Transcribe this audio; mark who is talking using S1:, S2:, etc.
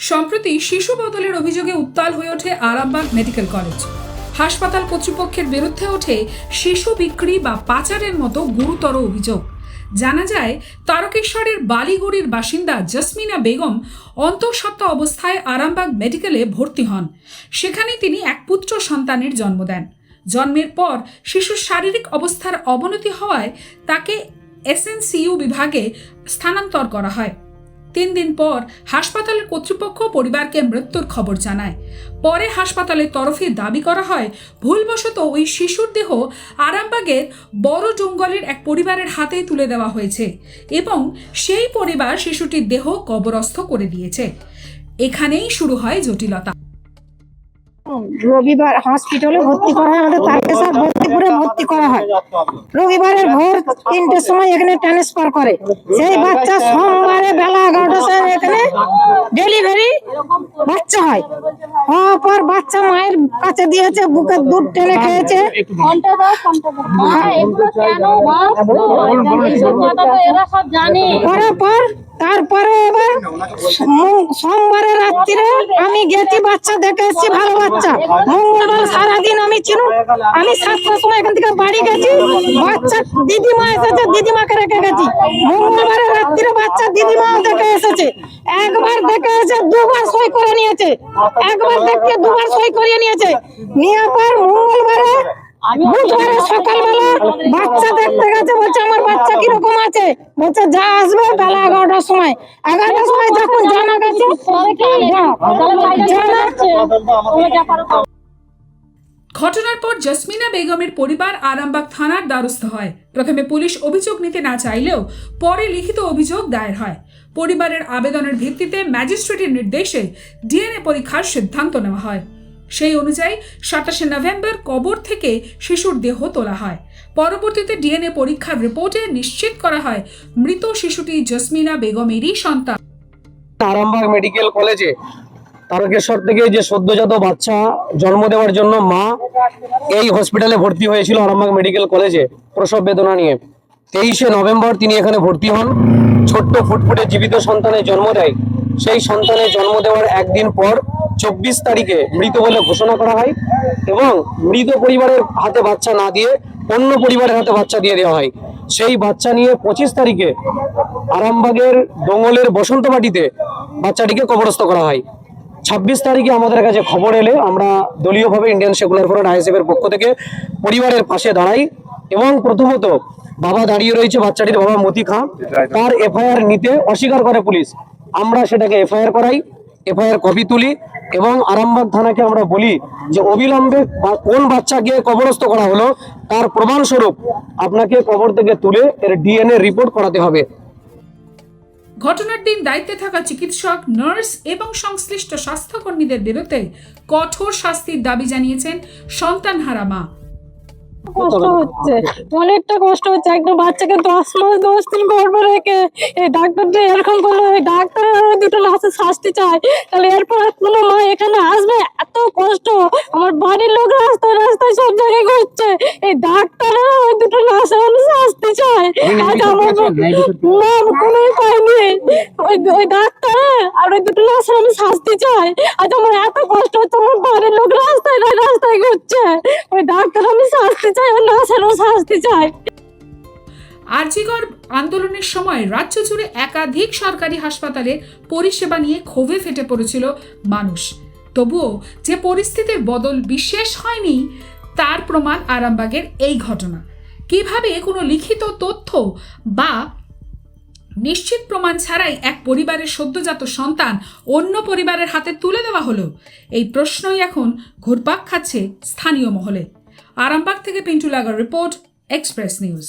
S1: সম্প্রতি শিশু বদলের অভিযোগে উত্তাল হয়ে ওঠে আরামবাগ মেডিকেল কলেজ। হাসপাতাল কর্তৃপক্ষের বিরুদ্ধে ওঠে শিশু বিক্রি বা পাচারের মতো গুরুতর অভিযোগ। জানা যায়, তারকেশ্বরের বালিগুড়ির বাসিন্দা জসমিনা বেগম অন্তঃসত্ত্বা অবস্থায় আরামবাগ মেডিকেলে ভর্তি হন। সেখানে তিনি এক পুত্র সন্তানের জন্ম দেন। জন্মের পর শিশুর শারীরিক অবস্থার অবনতি হওয়ায় তাকে SNCU বিভাগে স্থানান্তর করা হয়। 3 দিন পর হাসপাতালের কর্তৃপক্ষ পরিবারকে মৃত্যুর খবর জানায়। পরে হাসপাতালের তরফে দাবি করা হয়, ভুলবশত ওই শিশুর দেহ আরামবাগের বড় জঙ্গলের এক পরিবারের হাতে তুলে দেওয়া হয়েছে এবং সেই পরিবার শিশুটির দেহ কবরস্থ করে দিয়েছে। এখানেই শুরু হয় জটিলতা।
S2: রবিবার হসপিটালে ভর্তি করা হয়, আমাদের তারকেশ্বর ভর্তি করা হয়। রবিবারের ভোর 3টের সময় এখানে ট্রান্সফার করে। সেই বাচ্চা সোমবারে বেলা 11টার সময় এখানে ডেলিভারি বাচ্চা হয়। হওয়ার পর বাচ্চা মায়ের কাছে দিয়েছে, বুকে দুধ টেনে খেয়েছে। করার পর তারপরে এবার সোমবারে রাত্রিরে আমি গেছি, বাচ্চা দেখে এসেছি, ভালো বাচ্চা। মঙ্গলবার সারাদিন আমি 7টার সময় এখান থেকে বাড়ি গেছি, বাচ্চা দিদিমা এসেছে, দিদিমাকে রেখে গেছি। মঙ্গলবারে রাত্রিরে বাচ্চা দিদিমাও দেখে এসেছে। একবার দেখে এসে দুবার সই করে নিয়েছে, একবার দেখে দুবার সই করিয়ে নিয়েছে। নেওয়ার পর মঙ্গলবারে বুধবারে সকালবেলা বাচ্চা দেখতে গেছে, বলছে আমার বাচ্চা কিরকম আছে, বলছে যা আসবে বেলা 11টার সময়। 11টার সময় যখন জানা গেছে
S1: ঘটনার পর জসমিনা বেগমের পরিবার আরামবাগ থানার দ্বারস্থ হয়। প্রথমে পুলিশ অভিযোগ নিতে না চাইলেও পরে লিখিত অভিযোগ দায়ের হয়। পরিবারের আবেদনের ভিত্তিতে ম্যাজিস্ট্রেটের নির্দেশে DNA পরীক্ষার সিদ্ধান্ত নেওয়া হয়। সেই অনুযায়ী 27শে নভেম্বর কবর থেকে শিশুর দেহ তোলা হয়। পরবর্তীতে DNA পরীক্ষার রিপোর্টে নিশ্চিত করা হয় মৃত শিশুটি জসমিনা বেগমেরই সন্তান।
S3: আরামবাগ মেডিকেল কলেজে তারকেশ্বর থেকে যে সদ্যজাত বাচ্চা জন্ম দেওয়ার জন্য মা এই হসপিটালে ভর্তি হয়েছিল আরামবাগ মেডিকেল কলেজে প্রসব বেদনা নিয়ে। 23শে নভেম্বর তিনি এখানে ভর্তি হন। ছোট্ট ফুটফুটে জীবিত সন্তানের জন্ম দেয়। সেই সন্তানের জন্ম দেওয়ার একদিন পর 24 তারিখে মৃত বলে ঘোষণা করা হয় এবং মৃত পরিবারের হাতে বাচ্চা না দিয়ে অন্য পরিবারের হাতে বাচ্চা দিয়ে দেওয়া হয়। সেই বাচ্চা নিয়ে 25 তারিখে আরামবাগের দঙ্গলের বসন্তবাটিতে বাচ্চাটিকে কবরস্থ করা হয়। 26 তারিখে আমাদের কাছে খবর এলে আমরা দলীয়ভাবে ইন্ডিয়ান সেকুলার ফ্রন্ট ISF এর পক্ষ থেকে পরিবারের পাশে দাঁড়াই এবং প্রথমত বাবা দাঁড়িয়ে রয়েছে, বাচ্চাটির বাবা মতি খাঁ, তার FIR নিতে অস্বীকার করে পুলিশ। আমরা সেটাকে FIR করাই, FIR কপি তুলি এবং আরামবাগ থানাকে আমরা বলি যে অবিলম্বে কোন বাচ্চাকে কবরস্থ করা হলো তার প্রমাণস্বরূপ আপনাকে কবর থেকে তুলে এর DNA রিপোর্ট করাতে হবে।
S1: ঘটনার দিন দায়িত্বে থাকা চিকিৎসক, নার্স এবং সংশ্লিষ্ট স্বাস্থ্যকর্মীদের বিরুদ্ধে কঠোর শাস্তির দাবি জানিয়েছেন সন্তানহারা মা।
S2: কষ্ট হচ্ছে, অনেকটা কষ্ট হচ্ছে। একটা বাচ্চাকে 10 মাস 10 দিন গর্ভে রেখে এই ডাক্তারটা এরকম করলো। এই ডাক্তারের দুটো লাশের শাস্তি চায়, তাহলে এরপর কোনো মা এখানে আসবে? এত কষ্ট, আমার বাড়ির লোক রাস্তায় রাস্তায় সব জায়গায় ঘুরছে, এই ডাক্তারের ওই দুটো লাশের শাস্তি চায়। আজ আমার নাম কোনোই পাইনি, ওই ডাক্তারের আর ওই দুটো লাশের আমি শাস্তি চাই। আজ আমার এত কষ্ট হচ্ছে, আমার বাড়ির লোক রাস্তায় রাস্তায় ঘুরছে, ওই ডাক্তার আমি শাস্তি চাই, ওই লাশেরও শাস্তি চাই।
S1: আরজিকর আন্দোলনের সময় রাজ্য জুড়ে একাধিক সরকারি হাসপাতালে পরিষেবা নিয়ে ক্ষোভে ফেটে পড়েছিল মানুষ। তবুও যে পরিস্থিতির বদল বিশেষ হয়নি তার প্রমাণ আরামবাগের এই ঘটনা। কিভাবে কোনো লিখিত তথ্য বা নিশ্চিত প্রমাণ ছাড়াই এক পরিবারের সদ্যজাত সন্তান অন্য পরিবারের হাতে তুলে দেওয়া হলো, এই প্রশ্নই এখন ঘুরপাক খাচ্ছে স্থানীয় মহলে। আরামবাগ থেকে পিন্টু লাগার রিপোর্ট, এক্সপ্রেস নিউজ।